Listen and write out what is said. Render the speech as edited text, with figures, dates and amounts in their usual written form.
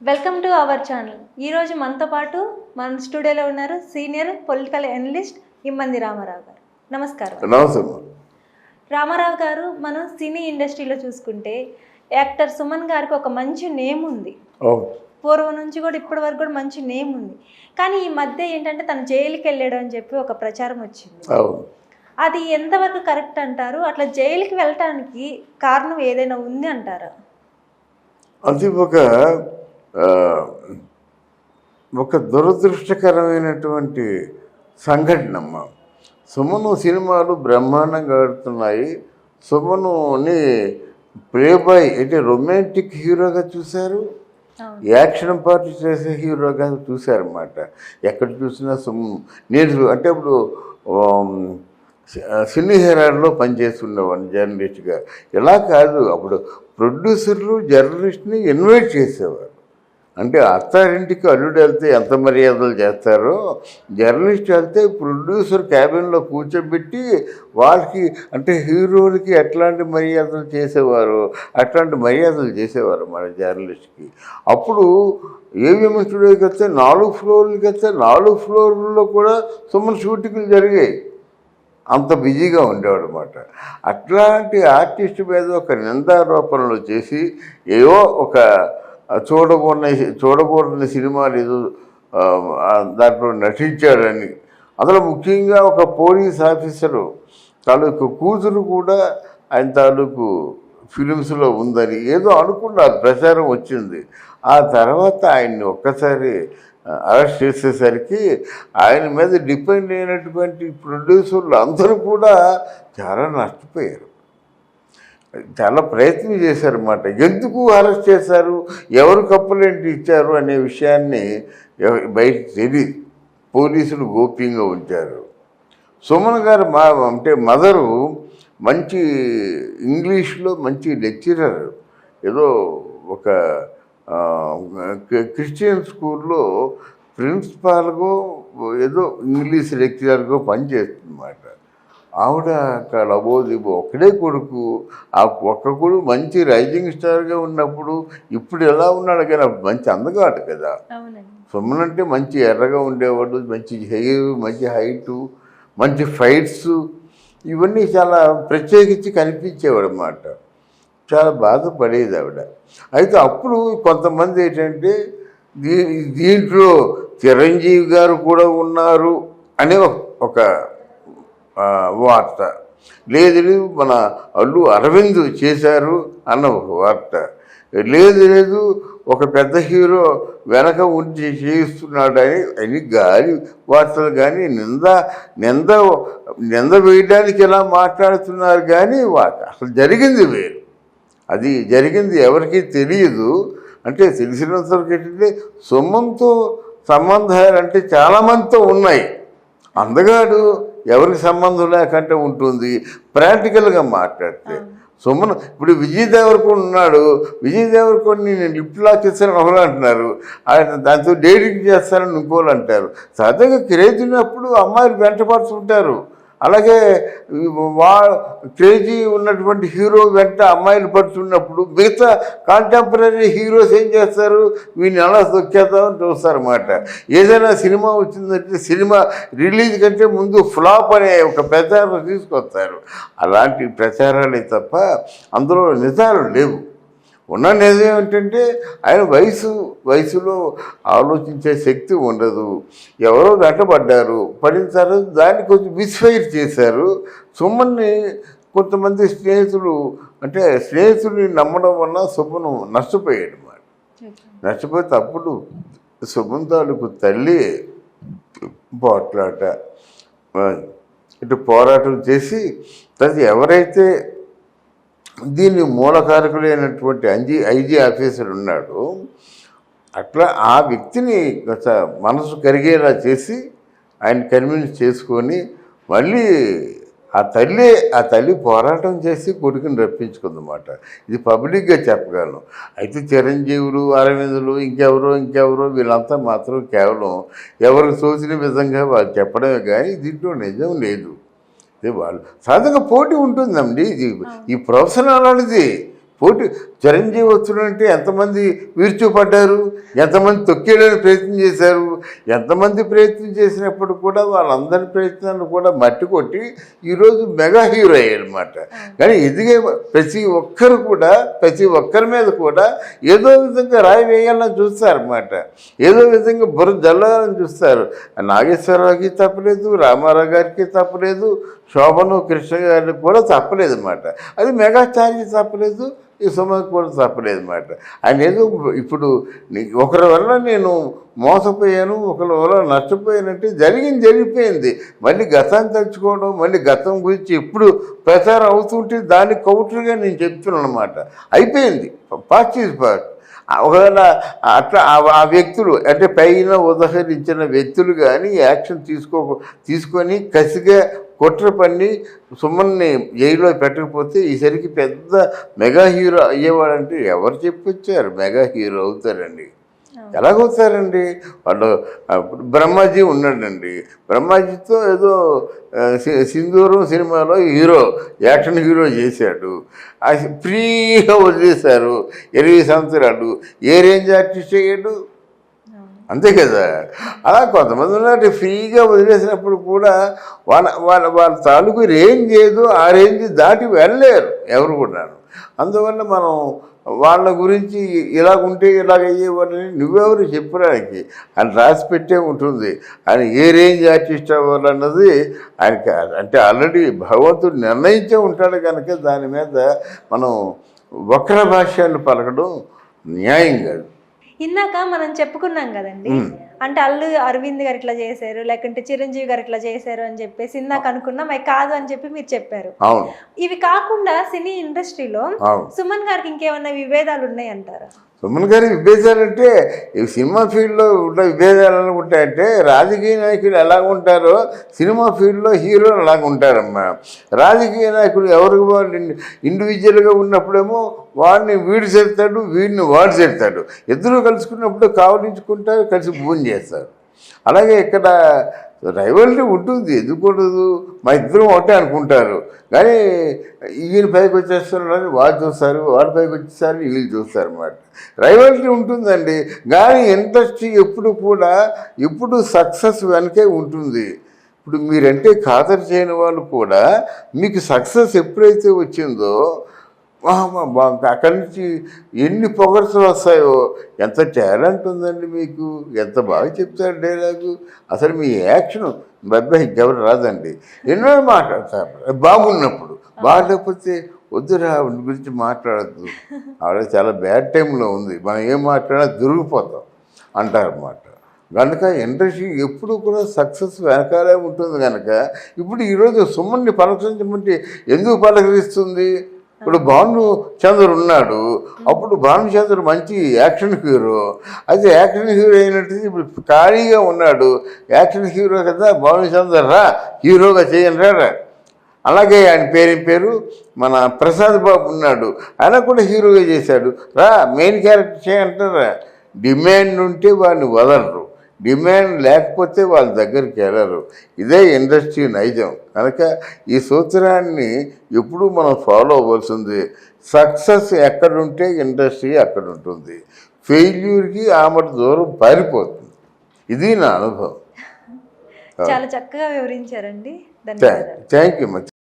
Welcome to our channel. ఈరోజు మనతో పాటు మన స్టూడియోలో ఉన్నారు సీనియర్ పొలిటికల్ అనలిస్ట్ ఇమ్మంది రామారావు గారు. నమస్కారం. నమస్కారం. రామారావు గారు, మనం సినీ ఇండస్ట్రీలో చూసుకుంటే యాక్టర్ సుమన్ గారికి ఒక మంచి నేమ్ ఉంది. పూర్వం నుంచి కూడా ఇప్పటి వరకు కూడా మంచి నేమ్ ఉంది. కానీ ఈ మధ్య ఏంటంటే తను జైలుకి వెళ్ళాడు అని చెప్పి ఒక ప్రచారం వచ్చింది. అది ఎంతవరకు కరెక్ట్ అంటారు? అట్లా జైలుకి వెళ్ళటానికి కారణం ఏదైనా ఉంది అంటారా? అది ఒక దురదృష్టకరమైనటువంటి సంఘటన అమ్మ. సుమను సినిమాలు బ్రహ్మాండంగా ఆడుతున్నాయి. సుమనుని ప్లేబాయ్ అంటే రొమాంటిక్ హీరోగా చూశారు, యాక్షన్ పార్టీ చేసే హీరోగా చూశారన్నమాట. ఎక్కడ చూసినా సుమను. నేను అంటే ఇప్పుడు సినీ హెరాల్లో పనిచేస్తుండేవాడిని జర్నలిస్ట్గా. ఇలా కాదు, అప్పుడు ప్రొడ్యూసర్లు జర్నలిస్ట్ని ఇన్వైట్ చేసేవారు. అంటే అత్తారింటికి అల్లుడు వెళ్తే ఎంత మర్యాదలు చేస్తారో, జర్నలిస్ట్ వెళ్తే ప్రొడ్యూసర్ క్యాబిన్లో కూర్చోబెట్టి వాళ్ళకి అంటే హీరోలకి ఎట్లాంటి మర్యాదలు చేసేవారు, అట్లాంటి మర్యాదలు చేసేవారు మన జర్నలిస్ట్కి. అప్పుడు ఏవిఎం స్టూడియోకి వస్తే 4 ఫ్లోర్లకి వస్తే 4 ఫ్లోర్లలో కూడా సుమన్ షూటింగ్లు జరిగాయి. అంత బిజీగా ఉండేవాడు అనమాట. అట్లాంటి ఆర్టిస్ట్ మీద ఒక నిందారోపణలు చేసి ఏవో ఒక చూడకూడని సినిమాలు ఏదో దాంట్లో నటించాడని, అందులో ముఖ్యంగా ఒక పోలీస్ ఆఫీసరు తాలూకు కూతురు కూడా ఆయన తాలూకు ఫిలిమ్స్లో ఉందని ఏదో అనుకున్నారు, ప్రచారం వచ్చింది. ఆ తర్వాత ఆయన్ని ఒక్కసారి అరెస్ట్ చేసేసరికి ఆయన మీద డిపెండ్ అయినటువంటి ప్రొడ్యూసర్లు అందరూ కూడా చాలా నష్టపోయారు. చాలా ప్రయత్నం చేశారన్నమాట. ఎందుకు అరెస్ట్ చేశారు, ఎవరు కంప్లైంట్ ఇచ్చారు అనే విషయాన్ని బయట తెలియదు. పోలీసులు గోప్యంగా ఉంచారు. సుమన్ గారు అంటే మదరు మంచి ఇంగ్లీష్లో మంచి లెక్చరర్, ఏదో ఒక క్రిస్టియన్ స్కూల్లో ప్రిన్సిపాల్గో ఏదో ఇంగ్లీష్ లెక్చరర్గో పనిచేస్తుందన్నమాట. ఆవిడ లబోదిబో ఒక్కడే కొడుకు. ఆ ఒక్క కొడుకు మంచి రైజింగ్ స్టార్గా ఉన్నప్పుడు ఇప్పుడు ఎలా ఉన్నాడు కానీ మంచి అందగాడు కదా. సుమన్ అంటే మంచి ఎర్రగా ఉండేవాడు, మంచి హెయిర్, మంచి హైటు, మంచి ఫైట్స్, ఇవన్నీ చాలా ప్రత్యేకించి కనిపించేవాడు అన్నమాట. చాలా బాధపడేది ఆవిడ. అయితే అప్పుడు కొంతమంది ఏంటంటే దీంట్లో చిరంజీవి గారు కూడా ఉన్నారు అనే ఒక వార్త, లేదు మన అల్లు అరవింద్ చేశారు అన్న ఒక వార్త, లేదు ఒక పెద్ద హీరో వెనక ఉండి చేయిస్తున్నాడని అని గాలి వార్తలు. కానీ నింద వేయడానికి ఎలా మాట్లాడుతున్నారు కానీ అసలు జరిగింది వేరు. అది జరిగింది ఎవరికీ తెలియదు. అంటే తెలిసినంతవరకు ఏంటంటే సుమన్తో సంబంధాలు అంటే చాలామందితో ఉన్నాయి. అందగాడు ఎవరికి సంబంధం లేకంటే ఉంటుంది. ప్రాక్టికల్గా మాట్లాడితే సుమన్ ఇప్పుడు విజయ్ దేవరకొండ ఉన్నాడు. విజయ్ దేవరకొండని నేను లిప్ లాక్ చేస్తానని ఒకరు అంటున్నారు, ఆయన దాంతో డేటింగ్ చేస్తానని ఇంకోళ్ళు అంటారు. సహజంగా క్రేజ్ ఉన్నప్పుడు అమ్మాయిలు వెంటపడుతుంటారు. అలాగే క్రేజీ ఉన్నటువంటి హీరో వెంట అమ్మాయిలు పడుతున్నప్పుడు మిగతా కాంటెంపరీ హీరోస్ ఏం చేస్తారు, వీళ్ళని ఎలా దొక్కేద్దామని చూస్తారన్నమాట. ఏదైనా సినిమా వచ్చిందంటే సినిమా రిలీజ్ కంటే ముందు ఫ్లాప్ అనే ఒక ప్రచారం తీసుకొస్తారు. అలాంటి ప్రచారాలే తప్ప అందులో నిజాలు లేవు. ఉన్న నిజం ఏమిటంటే ఆయన వయసులో ఆలోచించే శక్తి ఉండదు. ఎవరో వెంటబడ్డారు, పడిన తర్వాత దాన్ని కొంచెం మిస్ఫైర్ చేశారు. సుమన్ని కొంతమంది స్నేహితుల్ని నమ్మడం వల్ల సుమను నష్టపోయాడు అన్నమాట. నష్టపోతే అప్పుడు సుమన్ తాలూకు తల్లి పోట్లాట ఇటు పోరాటం చేసి తది ఎవరైతే దీన్ని మూలకారకులైనటువంటి ఐజీ ఆఫీసర్ ఉన్నాడు, అట్లా ఆ వ్యక్తిని మనసు కరిగేలా చేసి ఆయన కన్విన్స్ చేసుకొని మళ్ళీ ఆ తల్లి పోరాటం చేసి కొడుకుని రప్పించుకుందన్నమాట. ఇది పబ్లిక్గా చెప్పగలను. అయితే చిరంజీవులు, అరవిందులు, ఇంకెవరో వీళ్ళంతా మాత్రం కేవలం ఎవరికి తోచిన విధంగా వాళ్ళు చెప్పడమే కానీ దీంట్లో నిజం లేదు. వాళ్ళు సహజంగా పోటీ ఉంటుందండి. ఈ ప్రొఫెషన్ అలాంటిది. పోటీ చిరంజీవి వచ్చుడంటే ఎంతమంది విరుచుపడ్డారు, ఎంతమంది తొక్కేయడానికి ప్రయత్నం చేశారు. ఎంతమంది ప్రయత్నం చేసినప్పుడు కూడా వాళ్ళందరి ప్రయత్నాన్ని కూడా మట్టి కొట్టి ఈరోజు మెగా హీరో అయ్యారన్నమాట. కానీ ఎదిగే ప్రతి ఒక్కరు కూడా ప్రతి ఒక్కరి మీద కూడా ఏదో విధంగా రాయి వేయాలని చూస్తారన్నమాట. ఏదో విధంగా బుర్ర జల్లాలని చూస్తారు. నాగేశ్వరరావుకి తప్పలేదు, రామారావు గారికి తప్పలేదు, శోభను కృష్ణ గారికి కూడా తప్పలేదు అన్నమాట. అది మెగాస్టార్కి తప్పలేదు, ఈ సుమకి కూడా తప్పలేదు అన్నమాట. ఆయన ఏదో ఇప్పుడు ఒకరి వల్ల నేను మోసపోయాను, ఒకరి వల్ల నష్టపోయానంటే జరిగిపోయింది. మళ్ళీ గతాన్ని తలుచుకోవడం, మళ్ళీ గతం గురించి ఎప్పుడు ప్రచారం అవుతుంటే దాన్ని కౌంటర్గా నేను చెప్తున్నాను అన్నమాట. అయిపోయింది, పాస్ట్ ఈజ్ పాస్ట్. ఒకవేళ అట్లా ఆ వ్యక్తులు అంటే పైన ఉదహరించిన వ్యక్తులు కానీ యాక్షన్ తీసుకొని కసిగా కుట్ర పన్ని సుమన్ని జైల్లో పెట్టకపోతే ఈసరికి పెద్ద మెగా హీరో అయ్యేవాడంటే ఎవరు చెప్పొచ్చారు మెగా హీరో అవుతారండి? ఎలాగవుతారండి? వాళ్ళు బ్రహ్మాజీ ఉన్నాడండి, బ్రహ్మాజీతో ఏదో సింధూరం సినిమాలో యాక్షన్ హీరో చేశాడు. ఫ్రీగా వదిలేశారు 20 సంవత్సరాలు. ఏ రేంజ్ ఆర్టిస్ట్ అయ్యాడు? అంతే కదా. అలా కొంతమంది ఉన్నారు ఫ్రీగా వదిలేసినప్పుడు కూడా వాళ్ళ తాలూకు రేంజ్ ఏదో ఆ రేంజ్ దాటి వెళ్ళలేరు ఎవరు కూడా. అందువల్ల మనం వాళ్ళ గురించి ఇలాగుంటే ఇలాగయ్యేవాళ్ళని నువ్వెవరు చెప్పడానికి ఆయన రాసి పెట్టే ఉంటుంది. ఆయన ఏ రేంజ్ ఆర్టిస్ట్ అవ్వాలన్నది ఆయనకి అంటే ఆల్రెడీ భగవంతుడు నిర్ణయించే ఉంటాడు కనుక దాని మీద మనం వక్ర భాష్యాన్ని పలకడం న్యాయం కాదు. ఇందాక మనం చెప్పుకున్నాం కదండి, అంటే అల్లు అరవింద్ గారు ఇట్లా చేశారు, లేకుంటే చిరంజీవి గారు ఇట్లా చేశారు అని చెప్పేసి ఇందాక అనుకున్నాం. అవి కాదు అని చెప్పి మీరు చెప్పారు. ఇవి కాకుండా సినీ ఇండస్ట్రీలో సుమన్ గారికి ఇంకేమన్నా విభేదాలు ఉన్నాయంటారా? సుమన్ గారి విభేదాలు అంటే ఈ సినిమా ఫీల్డ్లో ఉన్న విభేదాలు ఎలా ఉంటాయంటే రాజకీయ నాయకులు ఎలా ఉంటారో సినిమా ఫీల్డ్లో హీరోలు అలాగ ఉంటారమ్మా. రాజకీయ నాయకులు ఎవరికి వాళ్ళు ఇండివిజువల్గా ఉన్నప్పుడేమో వాడిని వీడు చేస్తాడు, వీడిని వాడు చేస్తాడు. ఇద్దరు కలుసుకున్నప్పుడు కావలించుకుంటారు, కలిసి భూమి చేస్తారు. అలాగే ఇక్కడ రైవల్టీ ఉంటుంది, ఎందుకుండదు? మా ఇద్దరం ఒకటే అనుకుంటారు. కానీ ఈయన పైకి వచ్చేస్తున్నాడని వాడు చూస్తారు, వాడి పైకి వచ్చేసరి వీళ్ళు చూస్తారు అన్నమాట. రైవల్టీ ఉంటుందండి. కానీ ఇండస్ట్రీ ఎప్పుడు సక్సెస్ వెనకే ఉంటుంది. ఇప్పుడు మీరంటే ఖాతరు చేయని వాళ్ళు కూడా మీకు సక్సెస్ ఎప్పుడైతే వచ్చిందో అక్కడి నుంచి ఎన్ని పొగడ్తలు వస్తాయో, ఎంత టాలెంట్ ఉందండి మీకు, ఎంత బాగా చెప్తారు డైలాగు, అసలు మీ యాక్షన్ అబ్బాయి ఇంకెవరు రాదండి. ఎన్నో మాట్లాడతారు బాగున్నప్పుడు. బాగాలేకపోతే వద్దురా ఆవిడ గురించి మాట్లాడద్దు, ఆవిడ చాలా బ్యాడ్ టైంలో ఉంది, మనం ఏం మాట్లాడినా దొరికిపోతాం అంటారన్నమాట. కనుక ఇండస్ట్రీ ఎప్పుడు కూడా సక్సెస్ వెనకాలే ఉంటుంది. కనుక ఇప్పుడు ఈరోజు సుమన్ని పలకరించమంటే ఎందుకు పలకరిస్తుంది? ఇప్పుడు భానుచంద్ర ఉన్నాడు, అప్పుడు భానుచంద్ర మంచి యాక్షన్ హీరో. అయితే యాక్షన్ హీరో అయినట్టు ఇప్పుడు ఖాళీగా ఉన్నాడు, యాక్షన్ హీరో కదా భానుచంద్ర రా హీరోగా చేయండి. అలాగే ఆయన పేరు మన ప్రసాద్ బాబు ఉన్నాడు, ఆయన కూడా హీరోగా చేశాడు, రా మెయిన్ క్యారెక్టర్ చేయంటారా. డిమాండ్ ఉంటే వాడిని వదలరు, డిమాండ్ లేకపోతే వాళ్ళ దగ్గరికి వెళ్ళరు. ఇదే ఇండస్ట్రీ నైజం. కనుక ఈ సూత్రాన్ని ఎప్పుడూ మనం ఫాలో అవ్వాల్సింది. సక్సెస్ ఎక్కడుంటే ఇండస్ట్రీ అక్కడ ఉంటుంది, ఫెయిల్యూర్కి ఆమె దూరం పారిపోతుంది. ఇది నా అనుభవం. చాలా చక్కగా వివరించారండి. Thank you much.